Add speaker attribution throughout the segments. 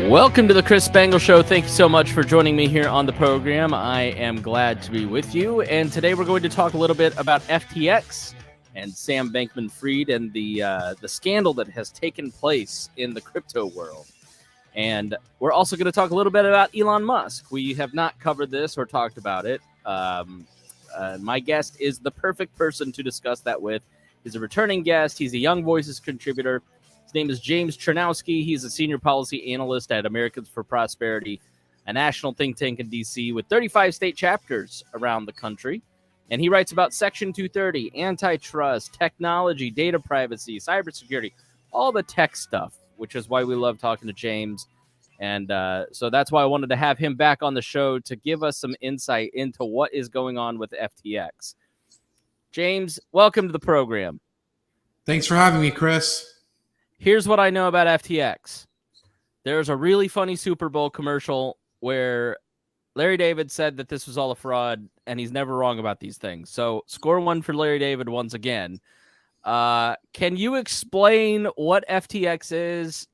Speaker 1: Welcome to the Chris Spangle Show. Thank you so much for joining me here on the program. I am glad to be with you. And today we're going to talk a little bit about FTX and Sam Bankman-Fried and the scandal that has taken place in the crypto world. And we're also going to talk a little bit about Elon Musk. We have not covered this or talked about it. My guest is the perfect person to discuss that with. He's a returning guest. He's a Young Voices contributor. His name is James Czerniawski. He's a Senior Policy Analyst at Americans for Prosperity, a national think tank in D.C. with 35 state chapters around the country. And he writes about Section 230, antitrust, technology, data privacy, cybersecurity, all the tech stuff, which is why we love talking to James. And so that's why I wanted to have him back on the show to give us some insight into what is going on with FTX. James, welcome to the program.
Speaker 2: Thanks for having me, Chris.
Speaker 1: Here's what I know about FTX. There's a really funny Super Bowl commercial where Larry David said that this was all a fraud, and he's never wrong about these things. So score one for Larry David once again. Can you explain what FTX is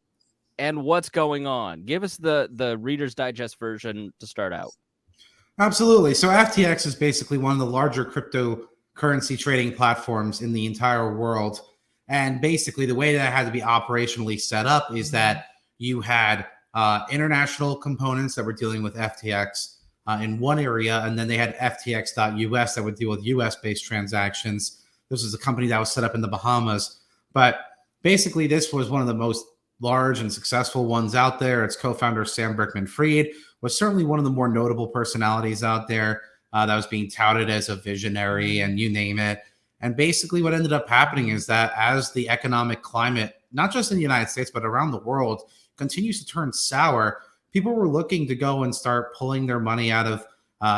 Speaker 1: and what's going on? Give us the Reader's Digest version to start out.
Speaker 2: Absolutely. So FTX is basically one of the larger cryptocurrency trading platforms in the entire world. And basically the way that had to be operationally set up is that you had international components that were dealing with FTX in one area, and then they had FTX.US that would deal with US-based transactions. This was a company that was set up in the Bahamas. But basically this was one of the most large and successful ones out there. Its co-founder, Sam Bankman-Fried, was certainly one of the more notable personalities out there that was being touted as a visionary and you name it. And basically what ended up happening is that as the economic climate, not just in the United States, but around the world, continues to turn sour, people were looking to go and start pulling their money out of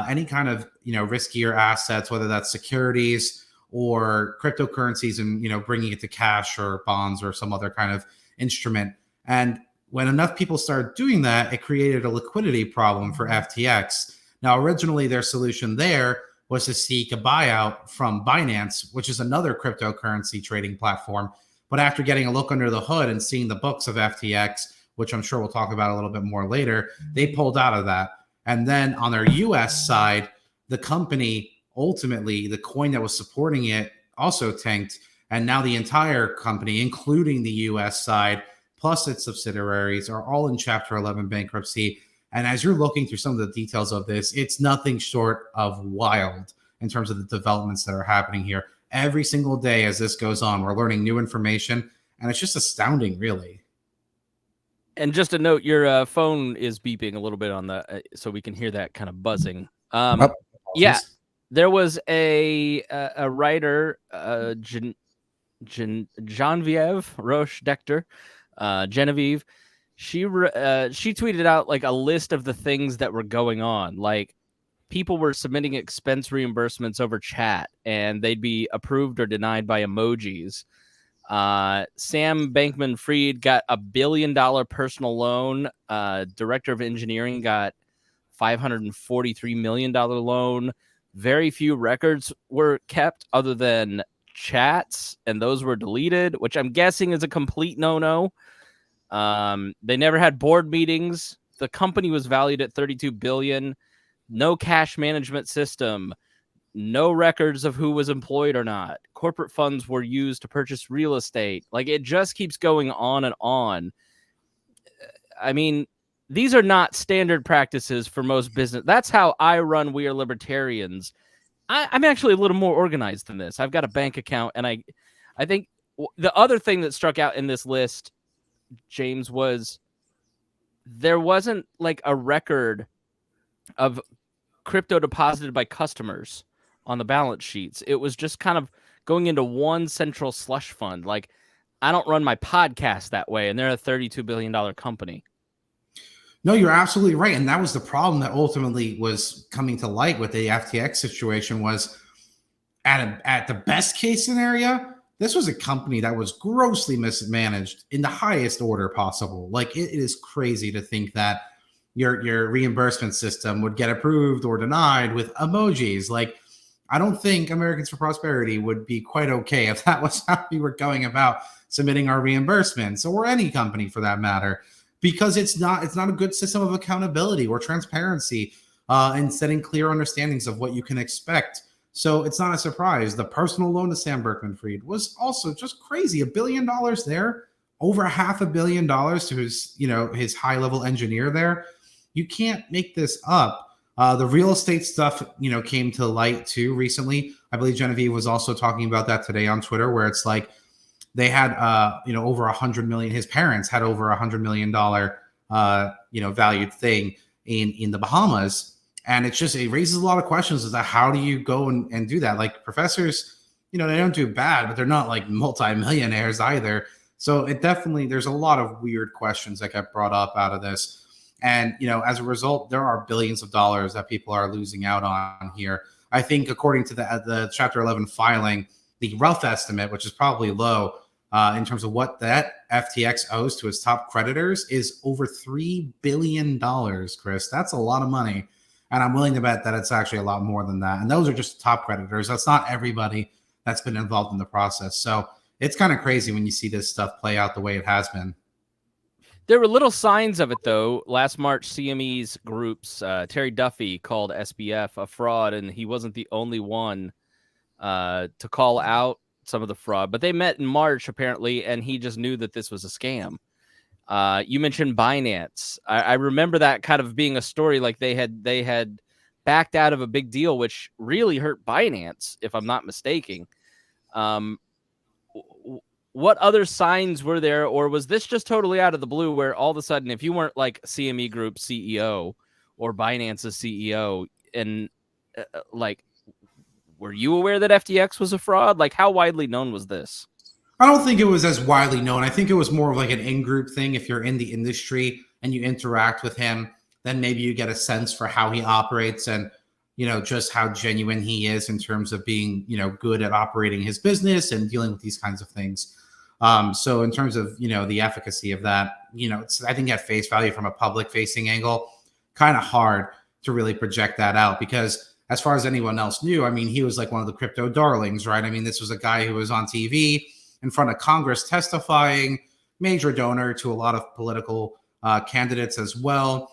Speaker 2: any kind of, riskier assets, whether that's securities or cryptocurrencies, and, bringing it to cash or bonds or some other kind of instrument. And when enough people started doing that, it created a liquidity problem for FTX. Now, originally their solution there was to seek a buyout from Binance, which is another cryptocurrency trading platform. But after getting a look under the hood and seeing the books of FTX, which I'm sure we'll talk about a little bit more later, they pulled out of that. And then on their US side, the company, ultimately, the coin that was supporting it also tanked. And now the entire company, including the US side, plus its subsidiaries, are all in Chapter 11 bankruptcy. And as you're looking through some of the details of this, it's nothing short of wild in terms of the developments that are happening here. Every single day as this goes on, we're learning new information, and it's just astounding, really.
Speaker 1: And just a note, your phone is beeping a little bit on the, so we can hear that kind of buzzing. Yeah, there was a writer, Genevieve Roche-Decter, Genevieve. She tweeted out like a list of the things that were going on. Like people were submitting expense reimbursements over chat and they'd be approved or denied by emojis. Sam Bankman-Fried got $1 billion personal loan. Director of engineering got $543 million loan. Very few records were kept other than chats, and those were deleted, which I'm guessing is a complete no-no. They never had board meetings. The company was valued at $32 billion. No cash management system. No records of who was employed or not. Corporate funds were used to purchase real estate. Like, it just keeps going on and on. I mean, these are not standard practices for most business. That's how I run We Are Libertarians. I'm actually a little more organized than this. I've got a bank account, and I think the other thing that struck out in this list, James, was there wasn't like a record of crypto deposited by customers on the balance sheets. It was just kind of going into one central slush fund. Like, I don't run my podcast that way, and they're a $32 billion company.
Speaker 2: No, you're absolutely right. And that was the problem that ultimately was coming to light with the FTX situation was at the best case scenario, this was a company that was grossly mismanaged in the highest order possible. Like, it is crazy to think that your reimbursement system would get approved or denied with emojis. Like, I don't think Americans for Prosperity would be quite okay if that was how we were going about submitting our reimbursements, or any company for that matter. because it's not a good system of accountability or transparency and setting clear understandings of what you can expect. So it's not a surprise. The personal loan to Sam Bankman-Fried was also just crazy. $1 billion there, over $500 million to his, his high-level engineer there. You can't make this up. The real estate stuff, came to light too recently. I believe Genevieve was also talking about that today on Twitter, where it's like they had, over 100 million. His parents had over $100 million, valued thing in the Bahamas. And it raises a lot of questions as to how do you go and do that? Like professors, they don't do bad, but they're not like multimillionaires either. So there's a lot of weird questions that get brought up out of this. And, as a result, there are billions of dollars that people are losing out on here. I think according to the Chapter 11 filing, the rough estimate, which is probably low in terms of what that FTX owes to its top creditors, is over $3 billion, Chris. That's a lot of money. And I'm willing to bet that it's actually a lot more than that. And those are just top creditors. That's not everybody that's been involved in the process. So it's kind of crazy when you see this stuff play out the way it has been.
Speaker 1: There were little signs of it, though. Last March, CME's groups, Terry Duffy called SBF a fraud, and he wasn't the only one to call out some of the fraud. But they met in March, apparently, and he just knew that this was a scam. You mentioned Binance. I remember that kind of being a story, like they had backed out of a big deal, which really hurt Binance, if I'm not mistaken. What other signs were there, or was this just totally out of the blue where all of a sudden, if you weren't like CME Group CEO or Binance's CEO, and were you aware that FTX was a fraud? Like, how widely known was this?
Speaker 2: I don't think it was as widely known. I think it was more of like an in-group thing. If you're in the industry and you interact with him, then maybe you get a sense for how he operates and, just how genuine he is in terms of being, good at operating his business and dealing with these kinds of things. So in terms of, the efficacy of that, it's, I think at face value from a public facing angle, kind of hard to really project that out because as far as anyone else knew, I mean, he was like one of the crypto darlings, right? I mean, this was a guy who was on TV in front of Congress testifying, major donor to a lot of political candidates as well.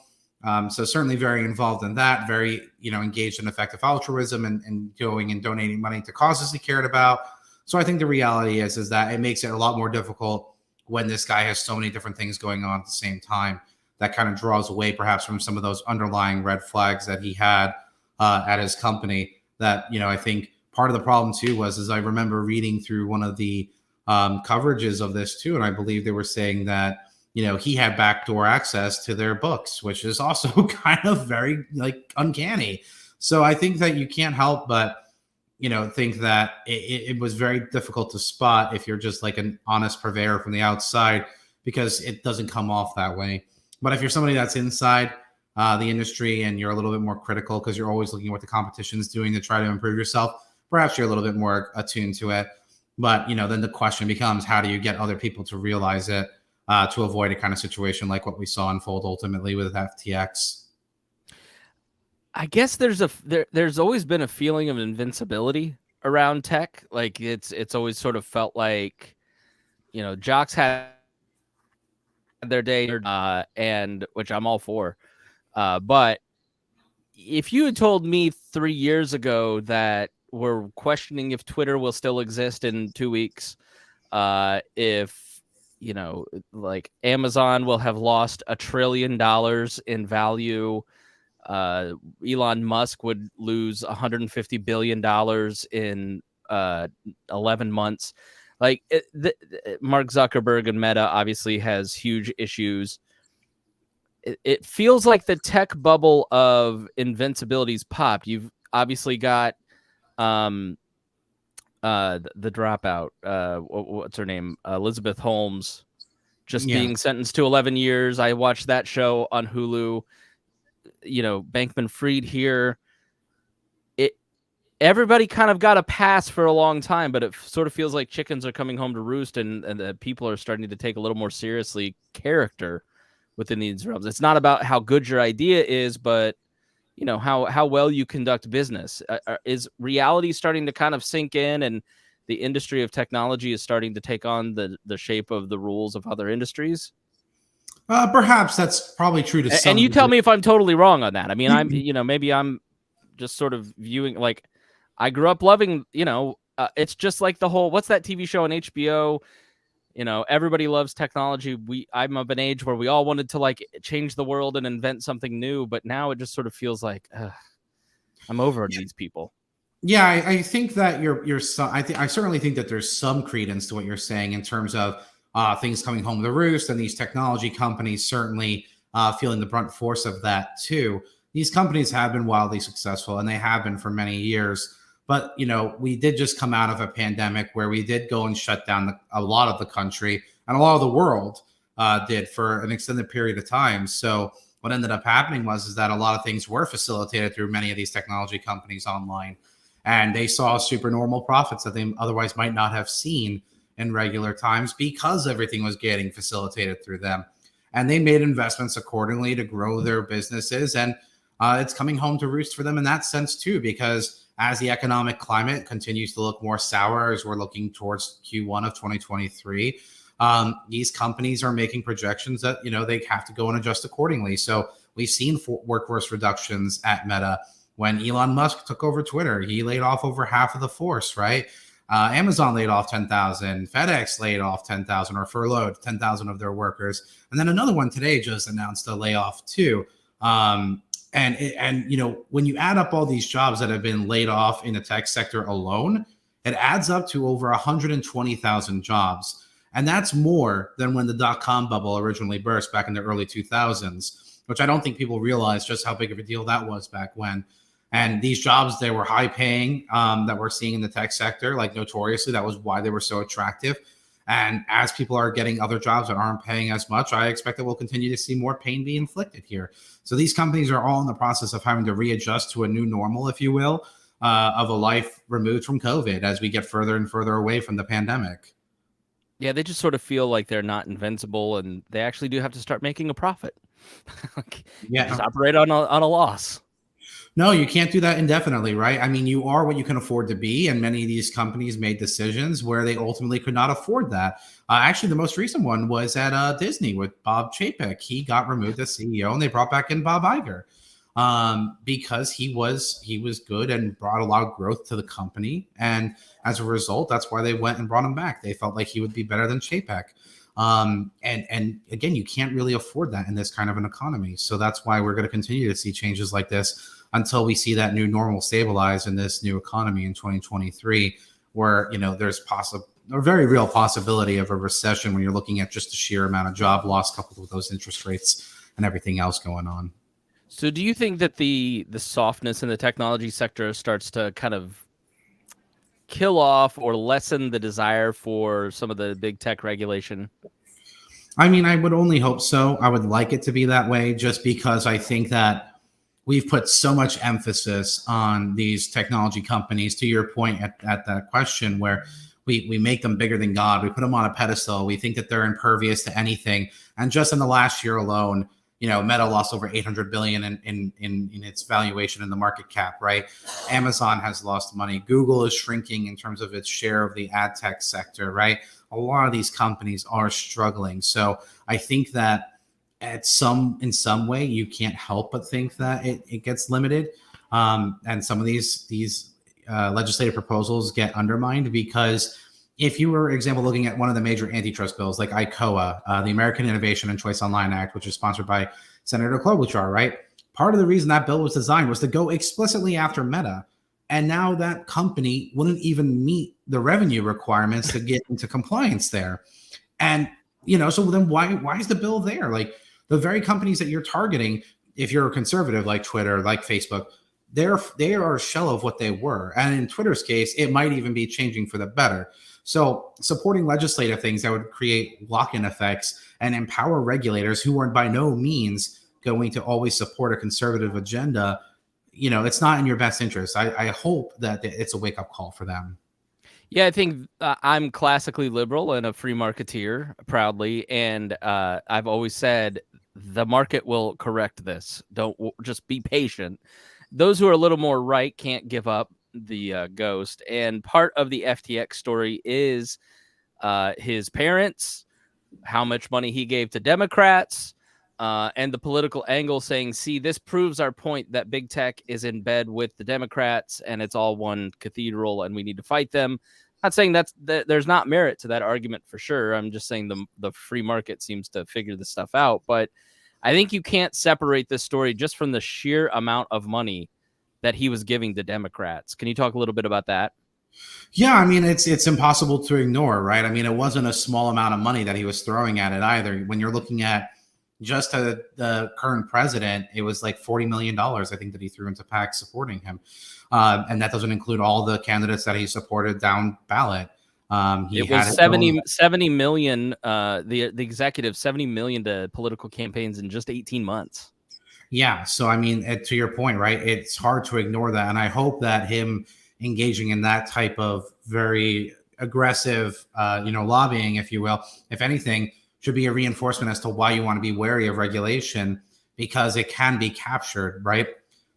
Speaker 2: So certainly very involved in that, very, engaged in effective altruism and going and donating money to causes he cared about. So I think the reality is that it makes it a lot more difficult when this guy has so many different things going on at the same time. That kind of draws away perhaps from some of those underlying red flags that he had at his company that, I think part of the problem too was I remember reading through one of the coverages of this too. And I believe they were saying that, he had backdoor access to their books, which is also kind of very uncanny. So I think that you can't help but, think that it was very difficult to spot if you're just like an honest purveyor from the outside, because it doesn't come off that way. But if you're somebody that's inside the industry and you're a little bit more critical because you're always looking at what the competition is doing to try to improve yourself, perhaps you're a little bit more attuned to it. But, then the question becomes, how do you get other people to realize it to avoid a kind of situation like what we saw unfold ultimately with FTX?
Speaker 1: I guess there's always been a feeling of invincibility around tech. Like it's always sort of felt like, jocks had their day, and which I'm all for. But if you had told me 3 years ago that we're questioning if Twitter will still exist in 2 weeks, if like Amazon will have lost $1 trillion in value, Elon Musk would lose $150 billion in 11 months. Like Mark Zuckerberg and Meta obviously has huge issues. It feels like the tech bubble of invincibility's popped. You've obviously got the dropout. What's her name? Elizabeth Holmes, just being sentenced to 11 years. I watched that show on Hulu. Bankman-Fried here. Everybody kind of got a pass for a long time, but it sort of feels like chickens are coming home to roost, and the people are starting to take a little more seriously character within these realms. It's not about how good your idea is, but how well you conduct business. Is reality starting to kind of sink in, and the industry of technology is starting to take on the shape of the rules of other industries?
Speaker 2: Perhaps that's probably true to some
Speaker 1: And you tell
Speaker 2: degree.
Speaker 1: me if I'm totally wrong on that. I mean, maybe I'm just sort of viewing, like, I grew up loving, it's just like the whole, what's that TV show on HBO? Everybody loves technology. I'm of an age where we all wanted to like change the world and invent something new, but now it just sort of feels like I'm over these people.
Speaker 2: Yeah, I think that I certainly think that there's some credence to what you're saying in terms of things coming home to roost, and these technology companies certainly feeling the brunt force of that too. These companies have been wildly successful, and they have been for many years. But we did just come out of a pandemic where we did go and shut down a lot of the country, and a lot of the world did for an extended period of time. So what ended up happening is that a lot of things were facilitated through many of these technology companies online, and they saw super normal profits that they otherwise might not have seen in regular times because everything was getting facilitated through them. And they made investments accordingly to grow their businesses. And it's coming home to roost for them in that sense, too, because as the economic climate continues to look more sour as we're looking towards Q1 of 2023, these companies are making projections that, they have to go and adjust accordingly. So we've seen workforce reductions at Meta. When Elon Musk took over Twitter, he laid off over half of the force, right? Amazon laid off 10,000. FedEx laid off 10,000 or furloughed 10,000 of their workers. And then another one today just announced a layoff too. And when you add up all these jobs that have been laid off in the tech sector alone, it adds up to over 120,000 jobs. And that's more than when the dot-com bubble originally burst back in the early 2000s, which I don't think people realize just how big of a deal that was back when. And these jobs, they were high paying that we're seeing in the tech sector, like notoriously, that was why they were so attractive. And as people are getting other jobs that aren't paying as much, I expect that we'll continue to see more pain be inflicted here. So these companies are all in the process of having to readjust to a new normal, if you will, of a life removed from COVID as we get further and further away from the pandemic.
Speaker 1: Yeah, they just sort of feel like they're not invincible, and they actually do have to start making a profit. You just operate on a loss.
Speaker 2: No, you can't do that indefinitely, right? I mean, you are what you can afford to be, and many of these companies made decisions where they ultimately could not afford that. Actually, the most recent one was at Disney with Bob Chapek. He got removed as CEO, and they brought back in Bob Iger because he was good and brought a lot of growth to the company. And as a result, that's why they went and brought him back. They felt like he would be better than Chapek. And again, you can't really afford that in this kind of an economy. So that's why we're going to continue to see changes like this until we see that new normal stabilize in this new economy in 2023, where there's a very real possibility of a recession when you're looking at just the sheer amount of job loss coupled with those interest rates and everything else going on.
Speaker 1: So do you think that the softness in the technology sector starts to kind of kill off or lessen the desire for some of the big tech regulation?
Speaker 2: I mean, I would only hope so. I would like it to be that way, just because I think that we've put so much emphasis on these technology companies, to your point at that question, where we make them bigger than God. We put them on a pedestal. We think that they're impervious to anything. And just in the last year alone, Meta lost over $800 billion in its valuation in the market cap, right? Amazon has lost money. Google is shrinking in terms of its share of the ad tech sector, right? A lot of these companies are struggling. So I think that in some way, you can't help but think that it gets limited. And some of these legislative proposals get undermined because if you were, for example, looking at one of the major antitrust bills like ICOA, the American Innovation and Choice Online Act, which is sponsored by Senator Klobuchar, right? Part of the reason that bill was designed was to go explicitly after Meta. And now that company wouldn't even meet the revenue requirements to get into compliance there. And, so then why is the bill there? Like, the very companies that you're targeting, if you're a conservative like Twitter, like Facebook, they are a shell of what they were. And in Twitter's case, it might even be changing for the better. So supporting legislative things that would create lock-in effects and empower regulators who are by no means going to always support a conservative agenda, it's not in your best interest. I hope that it's a wake-up call for them.
Speaker 1: Yeah, I think I'm classically liberal and a free marketeer, proudly. And I've always said the market will correct this. Don't just be patient. Those who are a little more right can't give up the ghost. And part of the FTX story is his parents how much money he gave to Democrats, and the political angle saying, see, this proves our point that big tech is in bed with the Democrats and it's all one cathedral and we need to fight them. Not saying that there's not merit to that argument for sure. I'm just saying the free market seems to figure this stuff out. But I think you can't separate this story just from the sheer amount of money that he was giving to Democrats. Can you talk a little bit about that?
Speaker 2: Yeah, I mean, it's impossible to ignore, right? I mean, it wasn't a small amount of money that he was throwing at it either. When you're looking at just the current president, it was like $40 million, I think, that he threw into PACs supporting him. And that doesn't include all the candidates that he supported down ballot.
Speaker 1: It was 70 million, the executive, 70 million to political campaigns in just 18 months.
Speaker 2: Yeah. So, I mean, to your point, right, it's hard to ignore that. And I hope that him engaging in that type of very aggressive, lobbying, if you will, if anything, should be a reinforcement as to why you want to be wary of regulation, because it can be captured, right?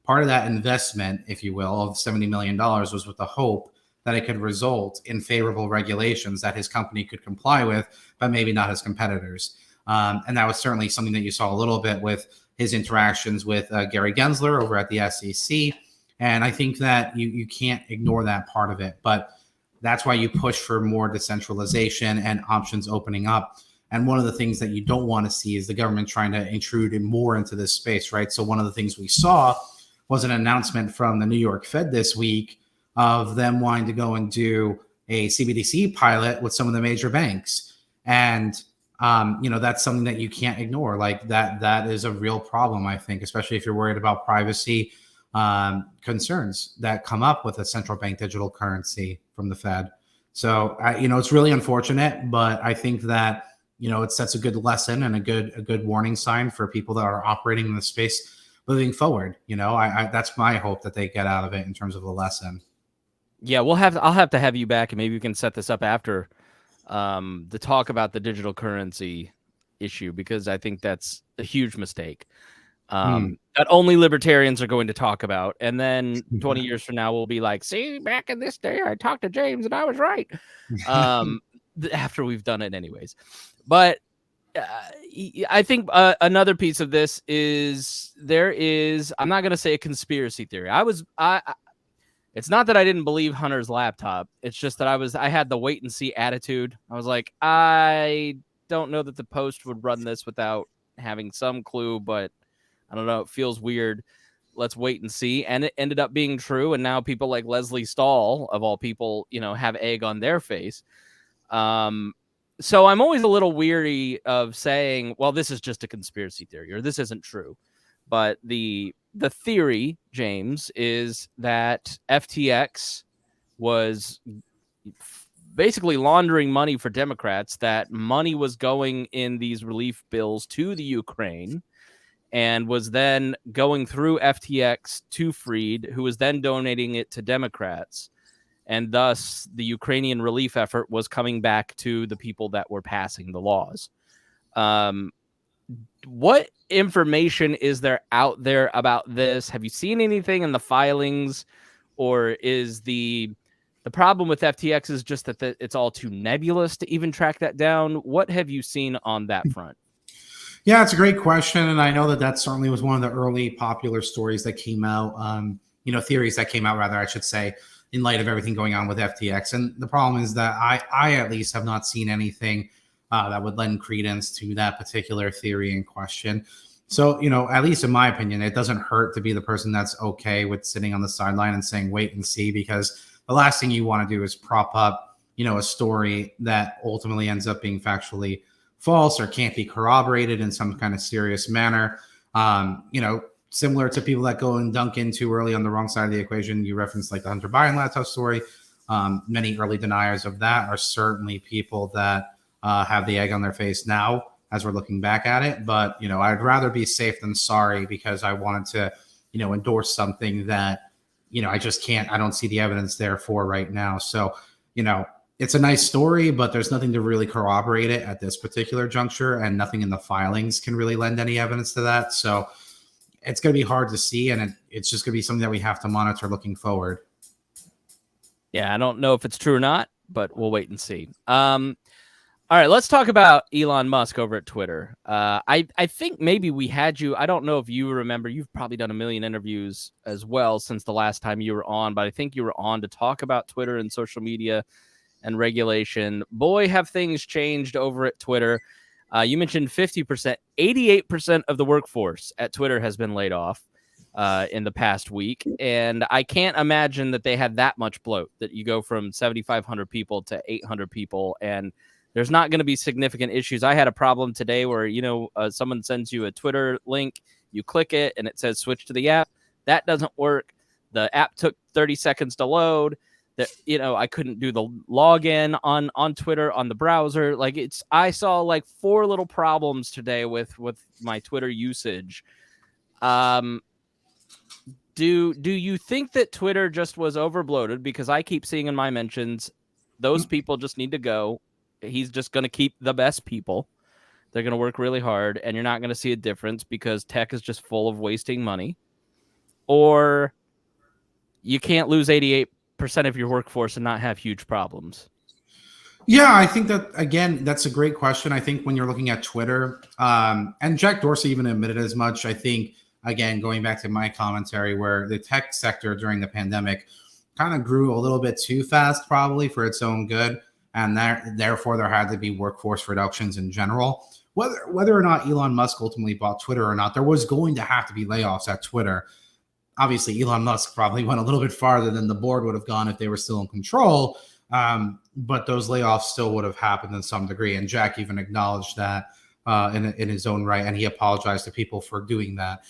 Speaker 2: Part of that investment, if you will, of $70 million was with the hope that it could result in favorable regulations that his company could comply with, but maybe not his competitors. And that was certainly something that you saw a little bit with his interactions with Gary Gensler over at the SEC. And I think that you can't ignore that part of it. But that's why you push for more decentralization and options opening up. And one of the things that you don't want to see is the government trying to intrude more into this space, right? So one of the things we saw was an announcement from the New York Fed this week of them wanting to go and do a CBDC pilot with some of the major banks. And, that's something that you can't ignore. Like that is a real problem, I think, especially if you're worried about privacy concerns that come up with a central bank digital currency from the Fed. So, it's really unfortunate, but I think that, it sets a good lesson and a good warning sign for people that are operating in the space moving forward. That's my hope that they get out of it in terms of a lesson.
Speaker 1: Yeah, I'll have to have you back, and maybe we can set this up after the talk about the digital currency issue, because I think that's a huge mistake that only libertarians are going to talk about. And then 20 years from now, we'll be like, see, back in this day, I talked to James and I was right. After we've done it anyways. But I think another piece of this is I'm not going to say a conspiracy theory. It's not that I didn't believe Hunter's laptop. It's just that I had the wait and see attitude. I was like, I don't know that the Post would run this without having some clue, but I don't know. It feels weird. Let's wait and see. And it ended up being true. And now people like Leslie Stahl, of all people, have egg on their face. So I'm always a little weary of saying, well, this is just a conspiracy theory or this isn't true. But the theory, James, is that FTX was basically laundering money for Democrats, that money was going in these relief bills to the Ukraine and was then going through FTX to Freed, who was then donating it to Democrats. And thus, the Ukrainian relief effort was coming back to the people that were passing the laws. What information is there out there about this? Have you seen anything in the filings? Or is the problem with FTX is just that it's all too nebulous to even track that down? What have you seen on that front?
Speaker 2: Yeah, it's a great question. And I know that certainly was one of the early popular stories that came out, theories that came out, rather, I should say, in light of everything going on with FTX. And the problem is that I at least have not seen anything that would lend credence to that particular theory in question. So, at least in my opinion, it doesn't hurt to be the person that's okay with sitting on the sideline and saying, wait and see, because the last thing you want to do is prop up, a story that ultimately ends up being factually false or can't be corroborated in some kind of serious manner. Similar to people that go and dunk in too early on the wrong side of the equation. You referenced like the Hunter Biden laptop story. Many early deniers of that are certainly people that have the egg on their face now as we're looking back at it. But, I'd rather be safe than sorry, because I wanted to, endorse something that, I just can't, I don't see the evidence there for right now. So, it's a nice story, but there's nothing to really corroborate it at this particular juncture, and nothing in the filings can really lend any evidence to that. So it's going to be hard to see, and it's just going to be something that we have to monitor looking forward.
Speaker 1: Yeah, I don't know if it's true or not, but we'll wait and see. All right, let's talk about Elon Musk over at Twitter. I think maybe we had you. I don't know if you remember. You've probably done a million interviews as well since the last time you were on, but I think you were on to talk about Twitter and social media and regulation. Boy, have things changed over at Twitter. You mentioned 50%, 88% of the workforce at Twitter has been laid off in the past week. And I can't imagine that they had that much bloat, that you go from 7,500 people to 800 people. And there's not going to be significant issues. I had a problem today where, someone sends you a Twitter link, you click it, and it says switch to the app. That doesn't work. The app took 30 seconds to load. That I couldn't do the login on Twitter on the browser. I saw like 4 little problems today with my Twitter usage. Do you think that Twitter just was overbloated? Because I keep seeing in my mentions, those people just need to go. He's just going to keep the best people. They're going to work really hard, and you're not going to see a difference because tech is just full of wasting money. Or you can't lose 88% of your workforce and not have huge problems.
Speaker 2: Yeah, I think that, again, that's a great question. I think when you're looking at Twitter, and Jack Dorsey even admitted as much, I think, again, going back to my commentary, where the tech sector during the pandemic kind of grew a little bit too fast, probably for its own good. And therefore, there had to be workforce reductions in general. Whether or not Elon Musk ultimately bought Twitter or not, there was going to have to be layoffs at Twitter. Obviously, Elon Musk probably went a little bit farther than the board would have gone if they were still in control. But those layoffs still would have happened in some degree. And Jack even acknowledged that in his own right. And he apologized to people for doing that.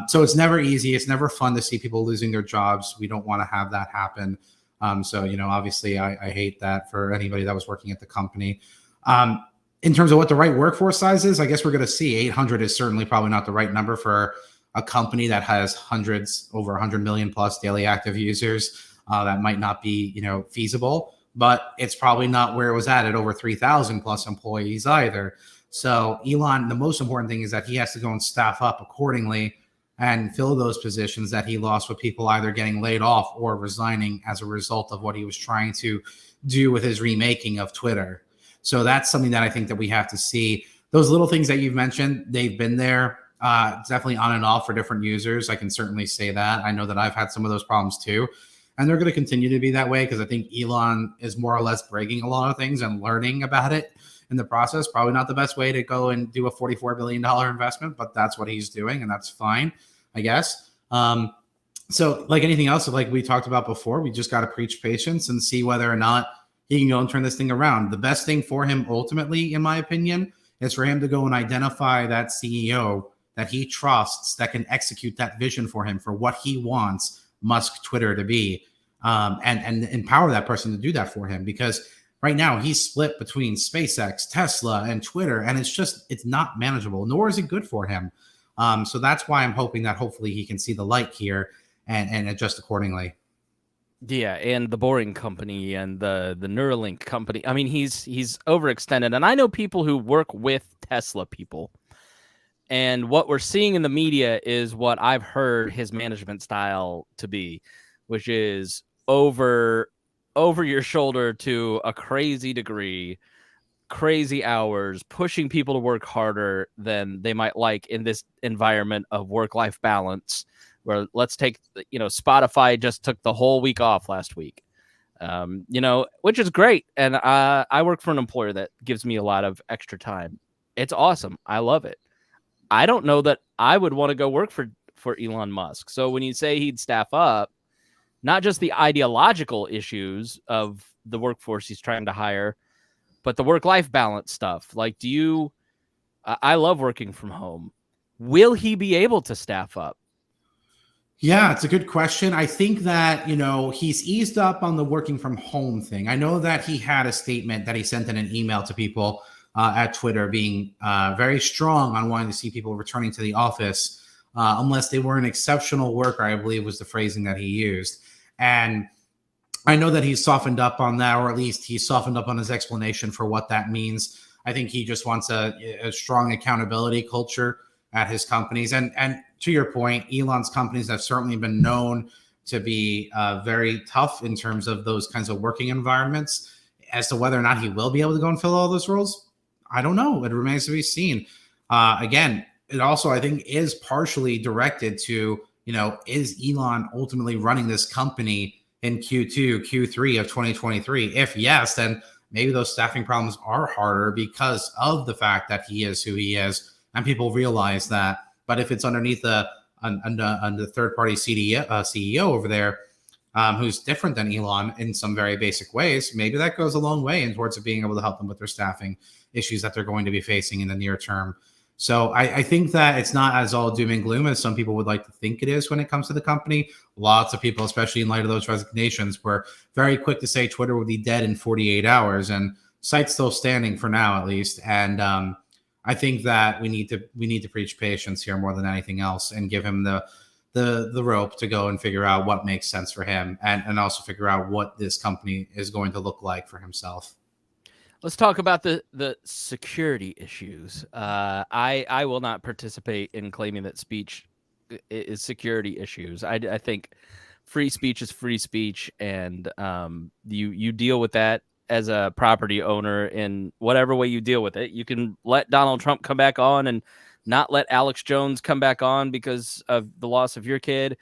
Speaker 2: So it's never easy. It's never fun to see people losing their jobs. We don't want to have that happen. So, obviously I hate that for anybody that was working at the company. In terms of what the right workforce size is, I guess we're going to see 800 is certainly probably not the right number for a company that has over 100 million plus daily active users. That might not be, feasible, but it's probably not where it was at over 3,000 plus employees either. So Elon, the most important thing is that he has to go and staff up accordingly and fill those positions that he lost with people either getting laid off or resigning as a result of what he was trying to do with his remaking of Twitter. So that's something that I think that we have to see. Those little things that you've mentioned, they've been there definitely on and off for different users. I can certainly say that. I know that I've had some of those problems too. And they're going to continue to be that way because I think Elon is more or less breaking a lot of things and learning about it in the process. Probably not the best way to go and do a $44 billion investment, but that's what he's doing, and that's fine, I guess. So like anything else, like we talked about before, we just got to preach patience and see whether or not he can go and turn this thing around. The best thing for him ultimately, in my opinion, is for him to go and identify that CEO that he trusts that can execute that vision for him for what he wants Musk Twitter to be, and empower that person to do that for him. Because right now he's split between SpaceX, Tesla, and Twitter, and it's not manageable, nor is it good for him. So that's why I'm hoping that hopefully he can see the light here and adjust accordingly.
Speaker 1: Yeah, and the Boring Company and the Neuralink company. I mean, he's overextended, and I know people who work with Tesla people. And what we're seeing in the media is what I've heard his management style to be, which is over your shoulder to a crazy degree, crazy hours, pushing people to work harder than they might like in this environment of work-life balance, where let's take, Spotify just took the whole week off last week, which is great. And I work for an employer that gives me a lot of extra time. It's awesome. I love it. I don't know that I would want to go work for Elon Musk. So when you say he'd staff up, not just the ideological issues of the workforce he's trying to hire, but the work-life balance stuff. Like, I love working from home. Will he be able to staff up?
Speaker 2: Yeah, it's a good question. I think that, he's eased up on the working from home thing. I know that he had a statement that he sent in an email to people at Twitter being very strong on wanting to see people returning to the office unless they were an exceptional worker, I believe was the phrasing that he used. And I know that he's softened up on that, or at least he's softened up on his explanation for what that means. I think he just wants a strong accountability culture at his companies. And to your point, Elon's companies have certainly been known to be very tough in terms of those kinds of working environments. as to whether or not he will be able to go and fill all those roles, I don't know. It remains to be seen. Again, it also, I think, is partially directed to, is Elon ultimately running this company in Q2, Q3 of 2023? If yes, then maybe those staffing problems are harder because of the fact that he is who he is, and people realize that. But if it's underneath the third-party CEO over there, who's different than Elon in some very basic ways, maybe that goes a long way in towards being able to help them with their staffing issues that they're going to be facing in the near term. So I think that it's not as all doom and gloom as some people would like to think it is when it comes to the company. Lots of people, especially in light of those resignations, were very quick to say Twitter would be dead in 48 hours, and site's still standing for now, at least. And I think that we need to preach patience here more than anything else, and give him the rope to go and figure out what makes sense for him, and also figure out what this company is going to look like for himself.
Speaker 1: Let's talk about the security issues. I will not participate in claiming that speech is security issues. I think free speech is free speech, and you deal with that as a property owner in whatever way you deal with it. You can let Donald Trump come back on and not let Alex Jones come back on because of the loss of your kid.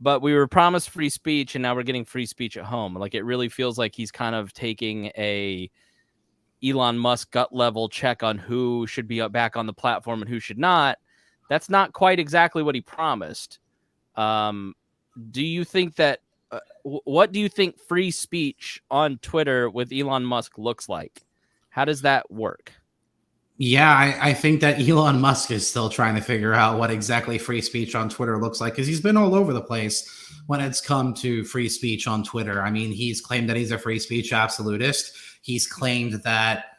Speaker 1: But we were promised free speech, and now we're getting free speech at home. Like, it really feels like he's kind of taking a Elon Musk gut level check on who should be back on the platform and who should not. That's not quite exactly what he promised. Do you think that, what do you think free speech on Twitter with Elon Musk looks like? How does that work?
Speaker 2: Yeah, I think that Elon Musk is still trying to figure out what exactly free speech on Twitter looks like, because he's been all over the place when it's come to free speech on Twitter. I mean, he's claimed that he's a free speech absolutist. He's claimed that,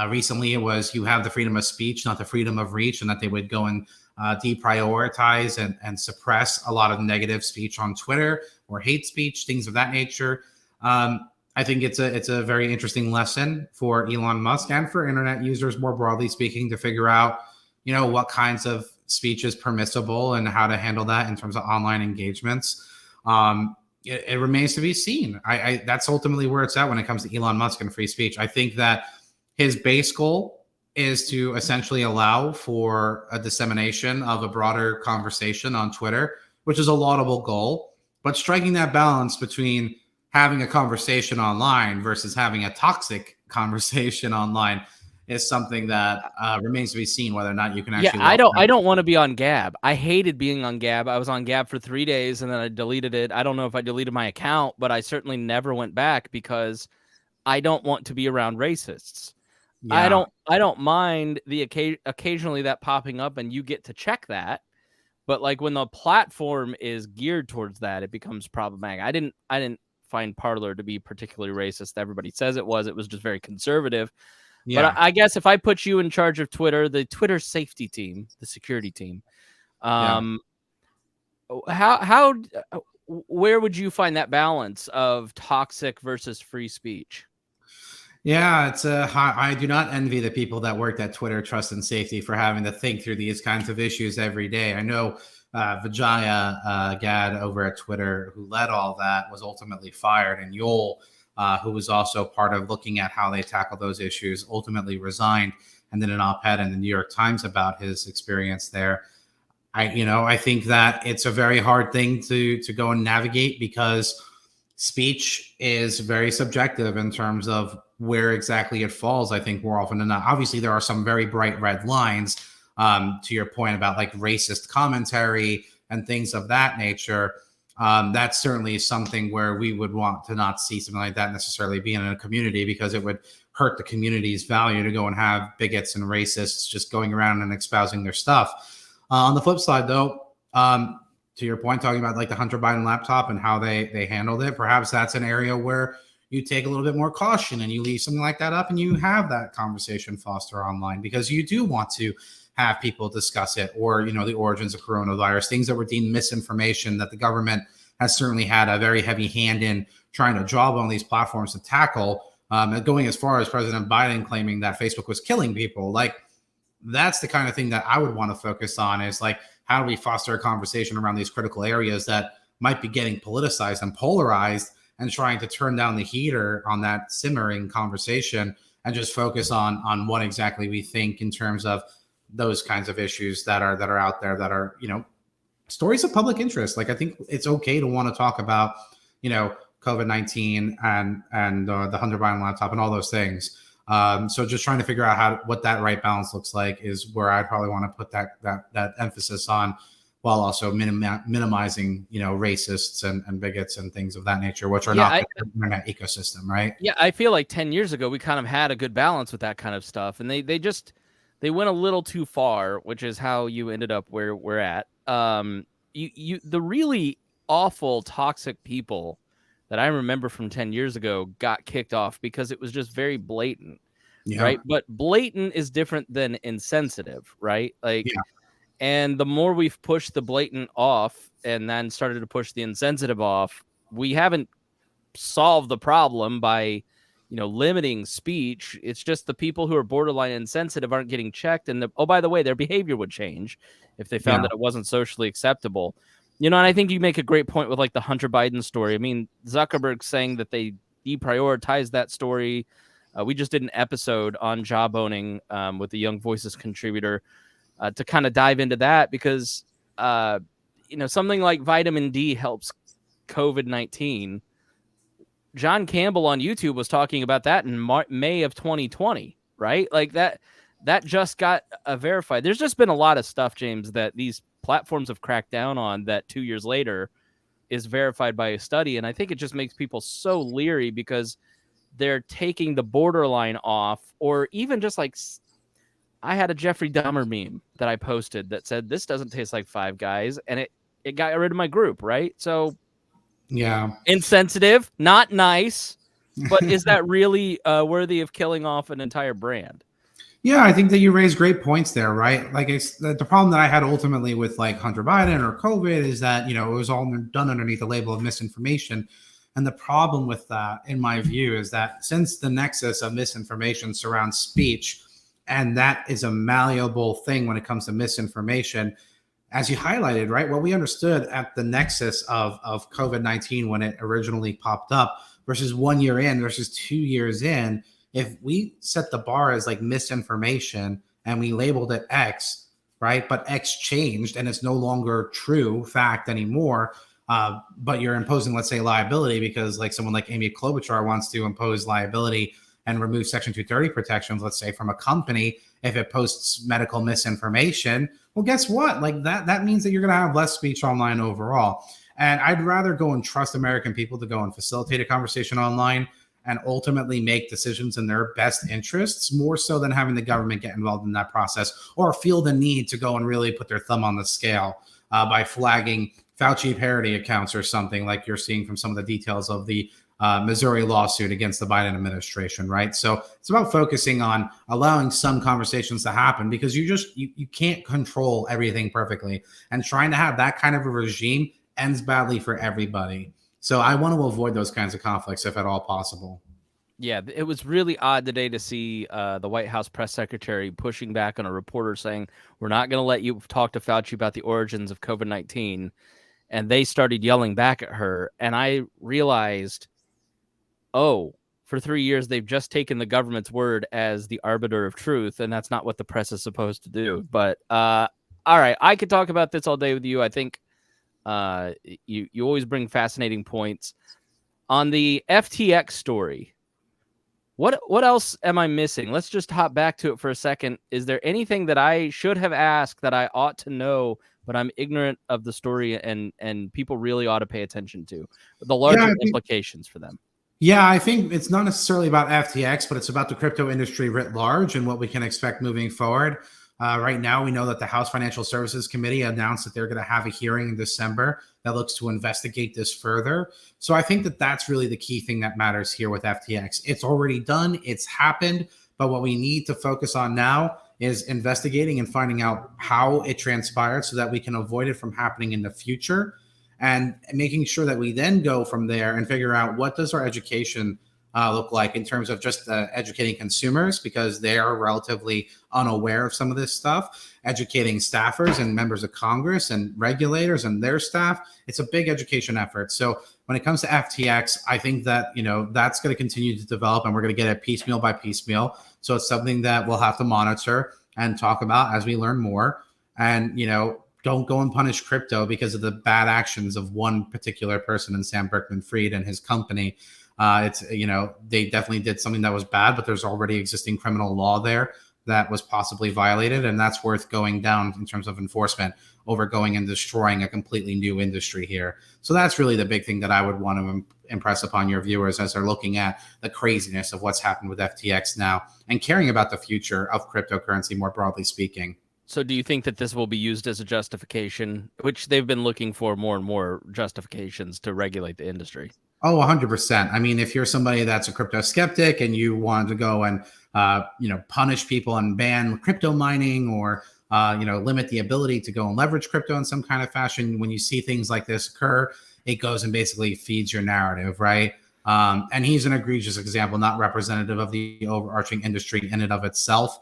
Speaker 2: recently it was you have the freedom of speech, not the freedom of reach, and that they would go and deprioritize and suppress a lot of negative speech on Twitter or hate speech, things of that nature. I think it's a very interesting lesson for Elon Musk and for internet users more broadly speaking to figure out, what kinds of speech is permissible and how to handle that in terms of online engagements. It remains to be seen. I that's ultimately where it's at when it comes to Elon Musk and free speech. I think that his base goal is to essentially allow for a dissemination of a broader conversation on Twitter, which is a laudable goal, but striking that balance between having a conversation online versus having a toxic conversation online is something that remains to be seen whether or not you can actually.
Speaker 1: Yeah, I don't want to be on Gab. I hated being on Gab. I was on Gab for 3 days and then I deleted it. I don't know if I deleted my account, but I certainly never went back because I don't want to be around racists. Yeah. I don't mind the occasionally that popping up and you get to check that. But like when the platform is geared towards that, it becomes problematic. I didn't find Parler to be particularly racist. Everybody says it was just very conservative. Yeah. But I guess if I put you in charge of Twitter, the Twitter safety team, the security team, where would you find that balance of toxic versus free speech?
Speaker 2: Yeah, I do not envy the people that worked at Twitter Trust and Safety for having to think through these kinds of issues every day. I know Vijaya Gad over at Twitter, who led all that, was ultimately fired, and Yoel, who was also part of looking at how they tackle those issues, ultimately resigned and did an op-ed in the New York Times about his experience there. I think that it's a very hard thing to go and navigate because speech is very subjective in terms of where exactly it falls. I think more often than not, obviously there are some very bright red lines to your point about like racist commentary and things of that nature. That's certainly something where we would want to not see something like that necessarily be in a community, because it would hurt the community's value to go and have bigots and racists just going around and espousing their stuff. On the flip side, though, to your point, talking about like the Hunter Biden laptop and how they handled it, perhaps that's an area where you take a little bit more caution and you leave something like that up and you have that conversation foster online, because you do want to have people discuss it, or, the origins of coronavirus, things that were deemed misinformation that the government has certainly had a very heavy hand in trying to job on these platforms to tackle, going as far as President Biden claiming that Facebook was killing people. Like, that's the kind of thing that I would want to focus on, is like, how do we foster a conversation around these critical areas that might be getting politicized and polarized and trying to turn down the heater on that simmering conversation and just focus on what exactly we think in terms of those kinds of issues that are out there that are, stories of public interest. Like, I think it's okay to want to talk about, COVID-19 and the Hunter Biden laptop and all those things. So just trying to figure out what that right balance looks like is where I'd probably want to put that emphasis on, while also minimizing, racists and bigots and things of that nature, which are not the internet ecosystem, right?
Speaker 1: Yeah, I feel like 10 years ago we kind of had a good balance with that kind of stuff, and they went a little too far, which is how you ended up where we're at. The really awful, toxic people that I remember from 10 years ago got kicked off because it was just very blatant, right? But blatant is different than insensitive, right? Like, and the more we've pushed the blatant off and then started to push the insensitive off, we haven't solved the problem by, limiting speech. It's just the people who are borderline insensitive aren't getting checked. And by the way, their behavior would change if they found that it wasn't socially acceptable. And I think you make a great point with like the Hunter Biden story. I mean, Zuckerberg saying that they deprioritized that story. We just did an episode on job owning with the Young Voices contributor to kind of dive into that because, something like vitamin D helps COVID-19. John Campbell on YouTube was talking about that in May of 2020, right? Like that just got verified. There's just been a lot of stuff, James, that these platforms have cracked down on that 2 years later is verified by a study. And I think it just makes people so leery because they're taking the borderline off, or even just like, I had a Jeffrey Dahmer meme that I posted that said, "This doesn't taste like Five Guys." And it got rid of my group, right? So insensitive, not nice, but is that really worthy of killing off an entire brand?
Speaker 2: Yeah, I think that you raised great points there, right? Like, it's the problem that I had ultimately with like Hunter Biden or COVID is that, it was all done underneath the label of misinformation. And the problem with that, in my view, is that since the nexus of misinformation surrounds speech, and that is a malleable thing when it comes to misinformation, as you highlighted, right? What we understood at the nexus of COVID-19 when it originally popped up versus 1 year in versus 2 years in, if we set the bar as like misinformation and we labeled it X, right? But X changed and it's no longer true fact anymore. But you're imposing, let's say, liability because like someone like Amy Klobuchar wants to impose liability and remove Section 230 protections, let's say, from a company if it posts medical misinformation. Well, guess what? Like that means that you're going to have less speech online overall. And I'd rather go and trust American people to go and facilitate a conversation online and ultimately make decisions in their best interests, more so than having the government get involved in that process or feel the need to go and really put their thumb on the scale by flagging Fauci parody accounts or something like you're seeing from some of the details of the Missouri lawsuit against the Biden administration, right? So it's about focusing on allowing some conversations to happen because you can't control everything perfectly. And trying to have that kind of a regime ends badly for everybody. So I want to avoid those kinds of conflicts if at all possible.
Speaker 1: Yeah, it was really odd today to see the White House press secretary pushing back on a reporter saying, "We're not going to let you talk to Fauci about the origins of COVID-19." And they started yelling back at her. And I realized, for 3 years, they've just taken the government's word as the arbiter of truth. And that's not what the press is supposed to do. But all right, I could talk about this all day with you. I think you always bring fascinating points. On the FTX story, what else am I missing? Let's just hop back to it for a second. Is there anything that I should have asked that I ought to know, but I'm ignorant of the story and people really ought to pay attention to the larger implications for them?
Speaker 2: Yeah, I think it's not necessarily about FTX, but it's about the crypto industry writ large and what we can expect moving forward. Right now, we know that the House Financial Services Committee announced that they're going to have a hearing in December that looks to investigate this further. So I think that that's really the key thing that matters here with FTX. It's already done. It's happened. But what we need to focus on now is investigating and finding out how it transpired so that we can avoid it from happening in the future, and making sure that we then go from there and figure out what does our education look like in terms of just educating consumers, because they are relatively unaware of some of this stuff, educating staffers and members of Congress and regulators and their staff. It's a big education effort. So when it comes to FTX, I think that, that's going to continue to develop, and we're going to get it piecemeal by piecemeal. So it's something that we'll have to monitor and talk about as we learn more. And, don't go and punish crypto because of the bad actions of one particular person, and Sam Bankman-Fried and his company. They definitely did something that was bad, but there's already existing criminal law there that was possibly violated, and that's worth going down in terms of enforcement over going and destroying a completely new industry here. So that's really the big thing that I would want to impress upon your viewers as they're looking at the craziness of what's happened with FTX now and caring about the future of cryptocurrency more broadly speaking.
Speaker 1: So do you think that this will be used as a justification, which they've been looking for more and more justifications to regulate the industry?
Speaker 2: Oh, 100%. I mean, if you're somebody that's a crypto skeptic and you want to go and, punish people and ban crypto mining, or, limit the ability to go and leverage crypto in some kind of fashion, when you see things like this occur, it goes and basically feeds your narrative, right? And he's an egregious example, not representative of the overarching industry in and of itself.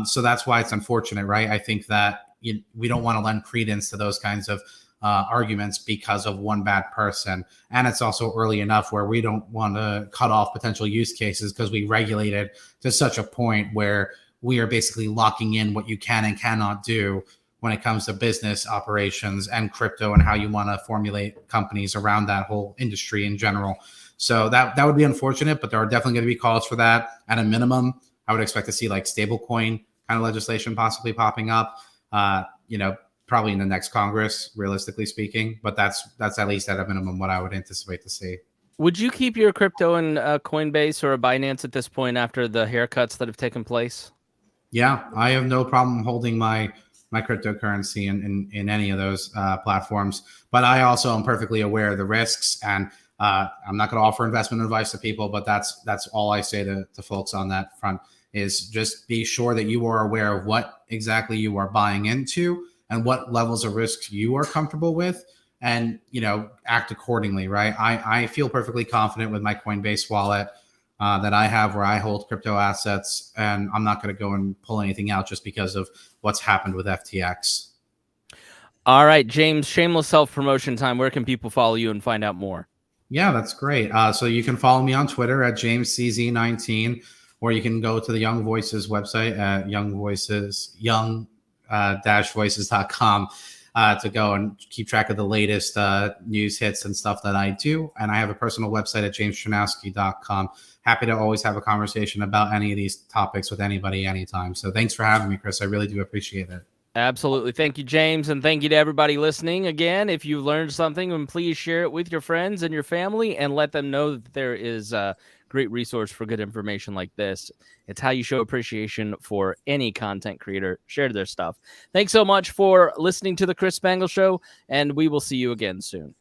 Speaker 2: So that's why it's unfortunate, right? I think that we don't want to lend credence to those kinds of arguments because of one bad person. And it's also early enough where we don't want to cut off potential use cases because we regulated to such a point where we are basically locking in what you can and cannot do when it comes to business operations and crypto, and how you want to formulate companies around that whole industry in general. So that would be unfortunate, but there are definitely going to be calls for that. At a minimum, I would expect to see like stablecoin kind of legislation possibly popping up, probably in the next Congress, realistically speaking. But that's at least at a minimum what I would anticipate to see.
Speaker 1: Would you keep your crypto in Coinbase or a Binance at this point after the haircuts that have taken place?
Speaker 2: Yeah, I have no problem holding my cryptocurrency in any of those platforms. But I also am perfectly aware of the risks, and I'm not going to offer investment advice to people, but that's all I say to folks on that front, is just be sure that you are aware of what exactly you are buying into and what levels of risk you are comfortable with, and act accordingly, right? I feel perfectly confident with my Coinbase wallet that I have, where I hold crypto assets, and I'm not going to go and pull anything out just because of what's happened with FTX.
Speaker 1: All right, James, shameless self-promotion time. Where can people follow you and find out more?
Speaker 2: Yeah, that's great. So you can follow me on Twitter at JamesCZ19, or you can go to the Young Voices website at young-voices.com to go and keep track of the latest news hits and stuff that I do. And I have a personal website at JamesChernowski.com. Happy to always have a conversation about any of these topics with anybody anytime. So thanks for having me, Chris. I really do appreciate it.
Speaker 1: Absolutely. Thank you, James. And thank you to everybody listening. Again, if you learned something, then please share it with your friends and your family and let them know that there is a great resource for good information like this. It's how you show appreciation for any content creator. Share their stuff. Thanks so much for listening to the Chris Spangle Show, and we will see you again soon.